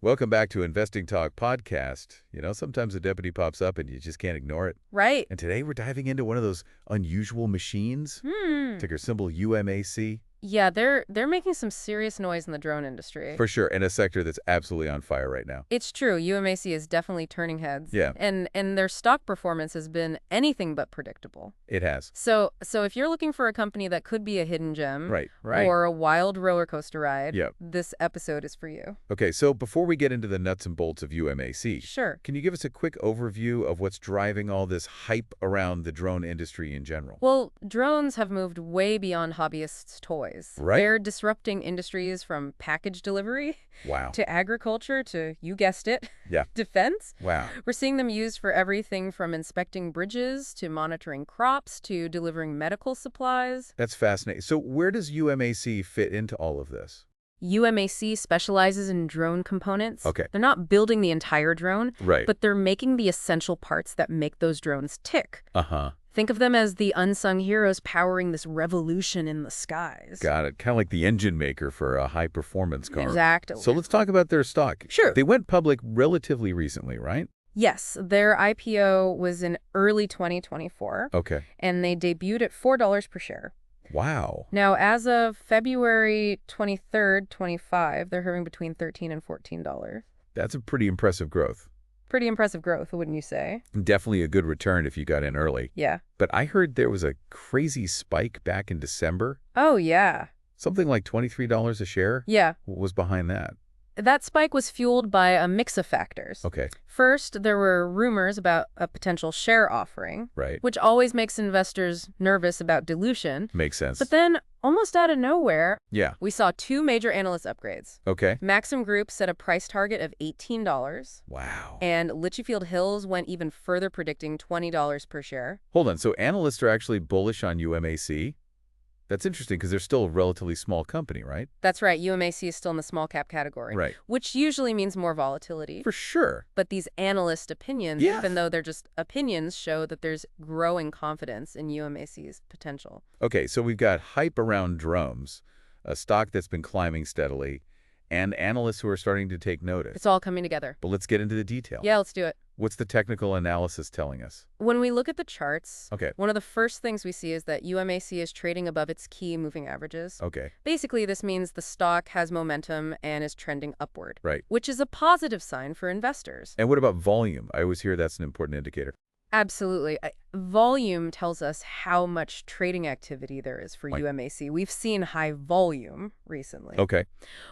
Welcome back to Investing Talk Podcast. You know, sometimes a deputy pops up and you just can't ignore it. Right. And today we're diving into one of those unusual machines, ticker symbol UMAC. Yeah, they're making some serious noise in the drone industry. For sure, and a sector that's absolutely on fire right now. It's true. UMAC is definitely turning heads. Yeah. And their stock performance has been anything but predictable. It has. So if you're looking for a company that could be a hidden gem Right. or a wild roller coaster ride, Yep. this episode is for you. Okay, so before we get into the nuts and bolts of UMAC, Sure. can you give us a quick overview of what's driving all this hype around the drone industry in general? Well, drones have moved way beyond hobbyists' toys. Right. They're disrupting industries from package delivery Wow. to agriculture to, you guessed it, Yeah. defense. Wow. We're seeing them used for everything from inspecting bridges to monitoring crops to delivering medical supplies. That's fascinating. So where does UMAC fit into all of this? UMAC specializes in drone components. Okay. They're not building the entire drone, Right. but they're making the essential parts that make those drones tick. Uh-huh. Think of them as the unsung heroes powering this revolution in the skies. Got it. Kind of like the engine maker for a high-performance car. Exactly. So let's talk about their stock. Sure. They went public relatively recently, right? Yes, their IPO was in early 2024, Okay. and they debuted at $4 per share. Wow. Now, as of February 23rd, 25, they're hovering between $13 and $14. That's a pretty impressive growth. Pretty impressive growth, wouldn't you say? Definitely a good return if you got in early. Yeah. But I heard there was a crazy spike back in December. Oh, yeah. Something like $23 a share? Yeah. What was behind that? That spike was fueled by a mix of factors. Okay. First, there were rumors about a potential share offering, Right. which always makes investors nervous about dilution. Makes sense. But then, almost out of nowhere, Yeah. we saw two major analyst upgrades. Okay. Maxim Group set a price target of $18, Wow. and Litchfield Hills went even further, predicting $20 per share. Hold on. So analysts are actually bullish on UMAC? That's interesting because they're still a relatively small company, right? That's right, UMAC is still in the small cap category, Right. which usually means more volatility. For sure. But these analyst opinions, Yeah. even though they're just opinions, show that there's growing confidence in UMAC's potential. Okay, so we've got hype around drones, a stock that's been climbing steadily, and analysts who are starting to take notice. It's all coming together. But let's get into the detail. Yeah, let's do it. What's the technical analysis telling us? When we look at the charts, Okay. one of the first things we see is that UMAC is trading above its key moving averages. Okay. Basically, this means the stock has momentum and is trending upward, Right. which is a positive sign for investors. And what about volume? I always hear that's an important indicator. Absolutely. Volume tells us how much trading activity there is for Right. UMAC. We've seen high volume recently, Okay.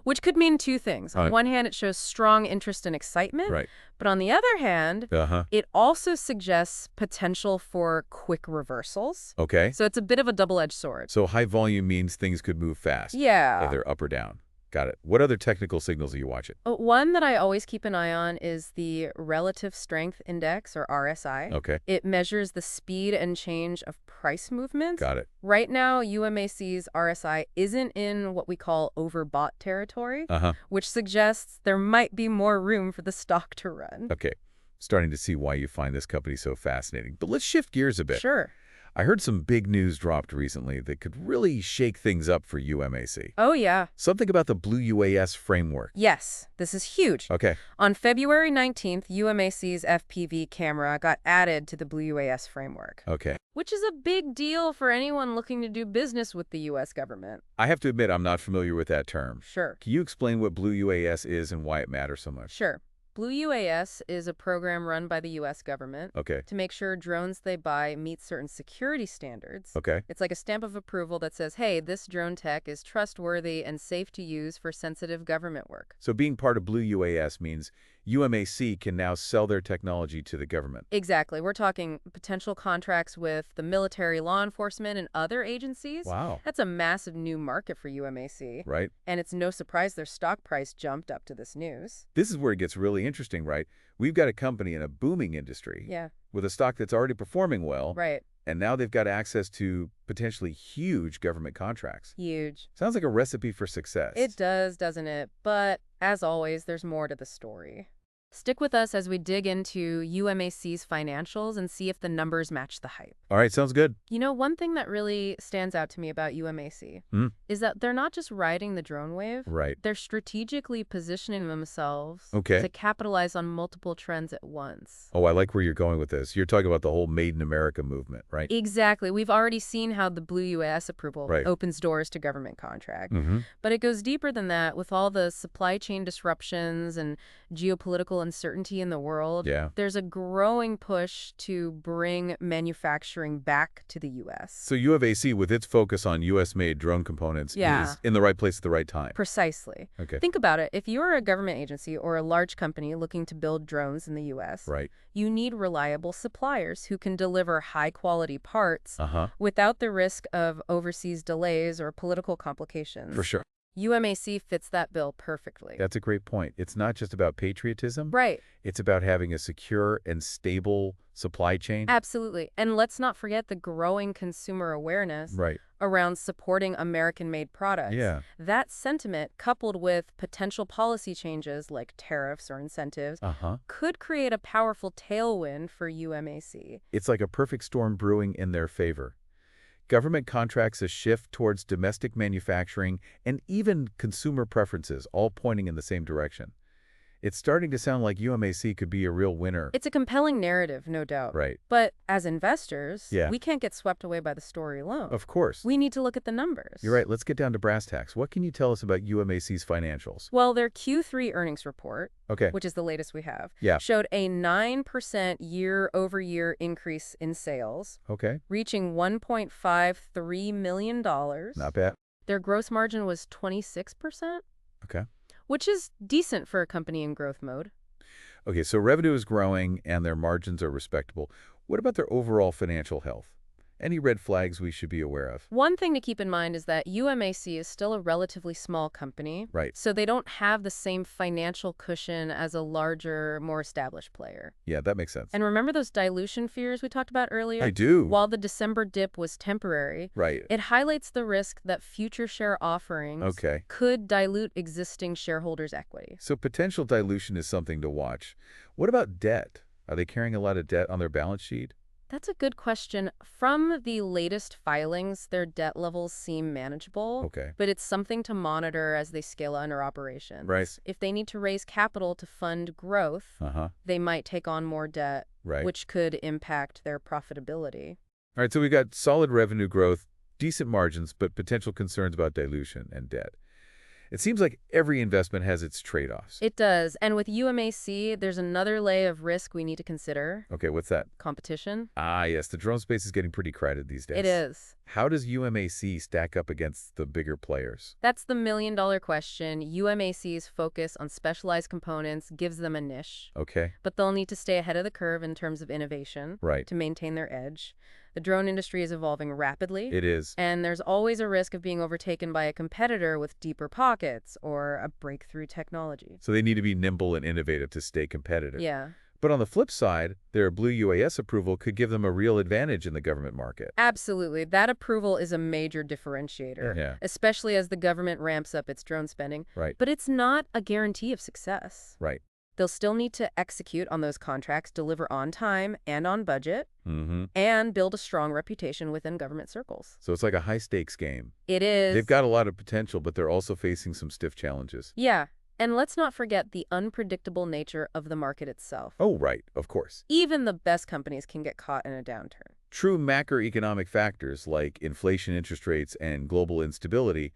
which could mean two things. On one hand, it shows strong interest and excitement, Right. but on the other hand, Uh-huh. it also suggests potential for quick reversals. Okay. So it's a bit of a double-edged sword. So high volume means things could move fast. Yeah. Either up or down. Got it. What other technical signals are you watching? One that I always keep an eye on is the Relative Strength Index, or RSI. Okay. It measures the speed and change of price movements. Got it. Right now, UMAC's RSI isn't in what we call overbought territory, Uh-huh. which suggests there might be more room for the stock to run. Okay. Starting to see why you find this company so fascinating. But let's shift gears a bit. Sure. I heard some big news dropped recently that could really shake things up for UMAC. Oh, yeah. Something about the Blue UAS framework. Yes, this is huge. Okay. On February 19th, UMAC's FPV camera got added to the Blue UAS framework, Okay. which is a big deal for anyone looking to do business with the U.S. government. I have to admit I'm not familiar with that term. Sure. Can you explain what Blue UAS is and why it matters so much? Sure. Blue UAS is a program run by the U.S. government Okay. to make sure drones they buy meet certain security standards. Okay. It's like a stamp of approval that says, hey, this drone tech is trustworthy and safe to use for sensitive government work. So being part of Blue UAS means UMAC can now sell their technology to the government. Exactly. We're talking potential contracts with the military, law enforcement, and other agencies. Wow. That's a massive new market for UMAC. Right? And it's no surprise their stock price jumped up to this news. This is where it gets really interesting, right? We've got a company in a booming industry Yeah. with a stock that's already performing well, Right. and now they've got access to potentially huge government contracts. Huge. Sounds like a recipe for success. It does, doesn't it? But as always, there's more to the story. Stick with us as we dig into UMAC's financials and see if the numbers match the hype. All right, sounds good. You know, one thing that really stands out to me about UMAC Hmm. is that they're not just riding the drone wave. Right. They're strategically positioning themselves Okay. to capitalize on multiple trends at once. Oh, I like where you're going with this. You're talking about the whole Made in America movement, right? Exactly. We've already seen how the Blue UAS approval Right. opens doors to government contract. Mm-hmm. But it goes deeper than that with all the supply chain disruptions and geopolitical uncertainty in the world. Yeah. There's a growing push to bring manufacturing back to the U.S. So UAC, with its focus on U.S.-made drone components, Yeah. is in the right place at the right time. Precisely. Okay. Think about it. If you're a government agency or a large company looking to build drones in the U.S., Right. you need reliable suppliers who can deliver high-quality parts Uh-huh. without the risk of overseas delays or political complications. For sure. UMAC fits that bill perfectly. That's a great point. It's not just about patriotism. Right. It's about having a secure and stable supply chain. Absolutely. And let's not forget the growing consumer awareness Right. around supporting American-made products. Yeah. That sentiment, coupled with potential policy changes like tariffs or incentives, Uh-huh. could create a powerful tailwind for UMAC. It's like a perfect storm brewing in their favor. Government contracts, a shift towards domestic manufacturing, and even consumer preferences, all pointing in the same direction. It's starting to sound like UMAC could be a real winner. It's a compelling narrative, no doubt. Right. But as investors, Yeah. we can't get swept away by the story alone. Of course. We need to look at the numbers. You're right. Let's get down to brass tacks. What can you tell us about UMAC's financials? Well, their Q3 earnings report, Okay. which is the latest we have, Yeah. showed a 9% year-over-year increase in sales, Okay. reaching $1.53 million. Not bad. Their gross margin was 26%, Okay. which is decent for a company in growth mode. Okay, so revenue is growing and their margins are respectable. What about their overall financial health? Any red flags we should be aware of? One thing to keep in mind is that UMAC is still a relatively small company, Right. so they don't have the same financial cushion as a larger, more established player. Yeah, that makes sense. And remember those dilution fears we talked about earlier? I do. While the December dip was temporary, Right. it highlights the risk that future share offerings Okay. could dilute existing shareholders' equity. So potential dilution is something to watch. What about debt? Are they carrying a lot of debt on their balance sheet? That's a good question. From the latest filings, their debt levels seem manageable, Okay. but it's something to monitor as they scale under operations. Right. If they need to raise capital to fund growth, Uh-huh. they might take on more debt, Right. which could impact their profitability. All right, so we got solid revenue growth, decent margins, but potential concerns about dilution and debt. It seems like every investment has its trade-offs. It does. And with UMAC, there's another layer of risk we need to consider. Okay, what's that? Competition. Ah, yes, the drone space is getting pretty crowded these days. It is. How does UMAC stack up against the bigger players? That's the million-dollar question. UMAC's focus on specialized components gives them a niche, Okay, but they'll need to stay ahead of the curve in terms of innovation right. to maintain their edge. The drone industry is evolving rapidly, It is. and there's always a risk of being overtaken by a competitor with deeper pockets or a breakthrough technology. So they need to be nimble and innovative to stay competitive. Yeah. But on the flip side, their Blue UAS approval could give them a real advantage in the government market. Absolutely. That approval is a major differentiator, Yeah. especially as the government ramps up its drone spending. Right, But it's not a guarantee of success. right. They'll still need to execute on those contracts, deliver on time and on budget, Mm-hmm. and build a strong reputation within government circles. So it's like a high-stakes game. It is. They've got a lot of potential, but they're also facing some stiff challenges. Yeah. And let's not forget the unpredictable nature of the market itself. Oh, right, of course. Even the best companies can get caught in a downturn. True macroeconomic factors like inflation, interest rates, and global instability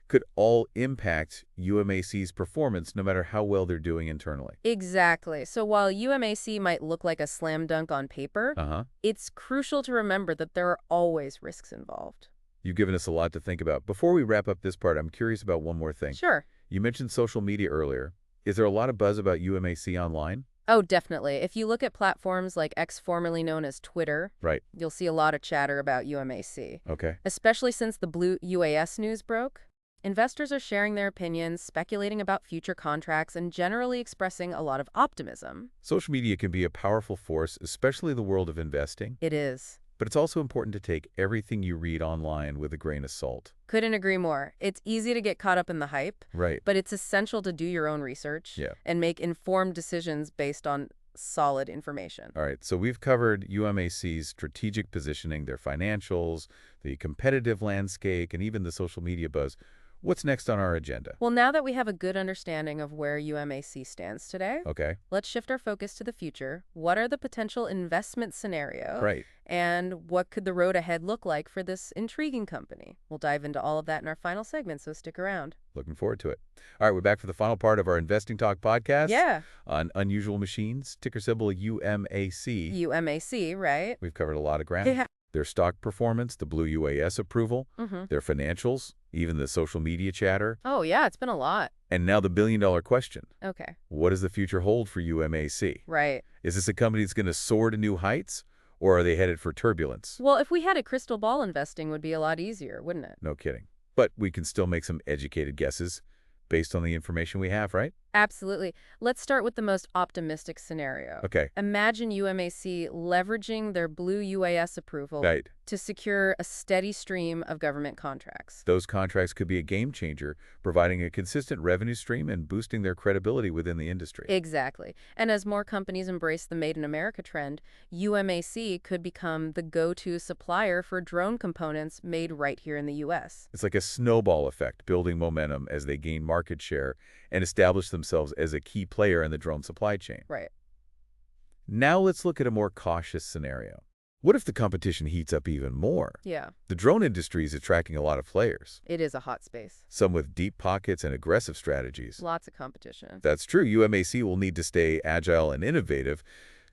could all impact UMAC's performance no matter how well they're doing internally. Exactly. So while UMAC might look like a slam dunk on paper, Uh-huh. it's crucial to remember that there are always risks involved. You've given us a lot to think about. Before we wrap up this part, I'm curious about one more thing. Sure. You mentioned social media earlier. Is there a lot of buzz about UMAC online? Oh, definitely. If you look at platforms like X, formerly known as Twitter, Right. you'll see a lot of chatter about UMAC. Okay. Especially since the Blue UAS news broke. Investors are sharing their opinions, speculating about future contracts, and generally expressing a lot of optimism. Social media can be a powerful force, especially in the world of investing. It is. But it's also important to take everything you read online with a grain of salt. Couldn't agree more. It's easy to get caught up in the hype, Right. but it's essential to do your own research Yeah. and make informed decisions based on solid information. All right, so we've covered UMAC's strategic positioning, their financials, the competitive landscape, and even the social media buzz. What's next on our agenda? Well, now that we have a good understanding of where UMAC stands today, Okay. let's shift our focus to the future. What are the potential investment scenarios? Right. And what could the road ahead look like for this intriguing company? We'll dive into all of that in our final segment, so stick around. Looking forward to it. All right, we're back for the final part of our Investing Talk podcast. Yeah. On unusual machines, ticker symbol UMAC. UMAC, right? We've covered a lot of ground. Yeah. Their stock performance, the Blue UAS approval, their financials, even the social media chatter, Oh, yeah, it's been a lot. and now the billion-dollar question. Okay. What does the future hold for UMAC? Right. Is this a company that's going to soar to new heights, or are they headed for turbulence? Well, if we had a crystal ball, investing would be a lot easier, wouldn't it? No kidding. But we can still make some educated guesses based on the information we have, right? Absolutely. Let's start with the most optimistic scenario. Okay. Imagine UMAC leveraging their Blue UAS approval Right. to secure a steady stream of government contracts. Those contracts could be a game changer, providing a consistent revenue stream and boosting their credibility within the industry. Exactly. And as more companies embrace the Made in America trend, UMAC could become the go-to supplier for drone components made right here in the U.S. It's like a snowball effect, building momentum as they gain market share and establish themselves as a key player in the drone supply chain. Right. Now let's look at a more cautious scenario. What if the competition heats up even more? Yeah, The drone industry is attracting a lot of players, it is a hot space. some with deep pockets and aggressive strategies. Lots of competition. That's true. UMAC will need to stay agile and innovative,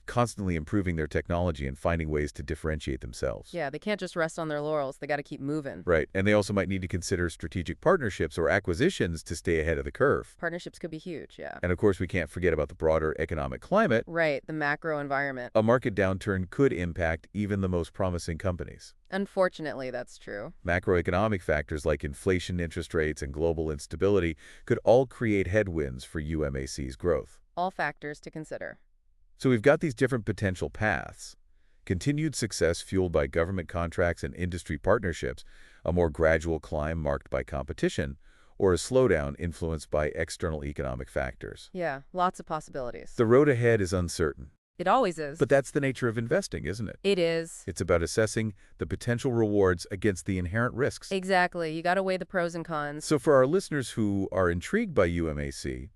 constantly improving their technology and finding ways to differentiate themselves. Yeah, they can't just rest on their laurels. They got to keep moving. Right, and they also might need to consider strategic partnerships or acquisitions to stay ahead of the curve. Partnerships could be huge, yeah. And of course, we can't forget about the broader economic climate. Right, the macro environment. A market downturn could impact even the most promising companies. Unfortunately, that's true. Macroeconomic factors like inflation, interest rates, and global instability could all create headwinds for UMAC's growth. All factors to consider. So we've got these different potential paths. Continued success fueled by government contracts and industry partnerships, a more gradual climb marked by competition, or a slowdown influenced by external economic factors. Yeah, lots of possibilities. The road ahead is uncertain. It always is. But that's the nature of investing, isn't it? It is. It's about assessing the potential rewards against the inherent risks. Exactly. You got to weigh the pros and cons. So for our listeners who are intrigued by UMAC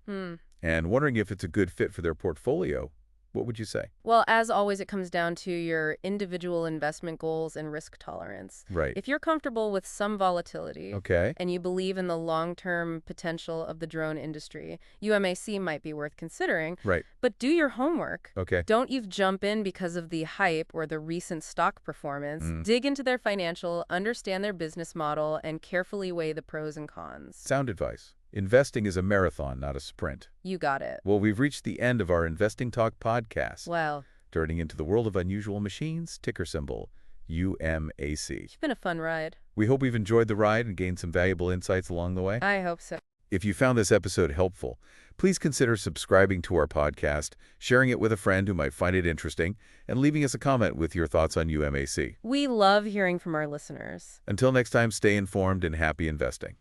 and wondering if it's a good fit for their portfolio, what would you say? Well, as always, it comes down to your individual investment goals and risk tolerance. Right. If you're comfortable with some volatility Okay. and you believe in the long-term potential of the drone industry, UMAC might be worth considering. Right. But do your homework. Okay. Don't you jump in because of the hype or the recent stock performance. Dig into their financial, understand their business model, and carefully weigh the pros and cons. Sound advice. Investing is a marathon, not a sprint. You got it. Well, we've reached the end of our Investing Talk podcast. Well, Turning into the world of unusual machines, ticker symbol UMAC. it's been a fun ride. We hope you've enjoyed the ride and gained some valuable insights along the way. I hope so. If you found this episode helpful, please consider subscribing to our podcast, sharing it with a friend who might find it interesting, and leaving us a comment with your thoughts on UMAC. We love hearing from our listeners. Until next time, stay informed and happy investing.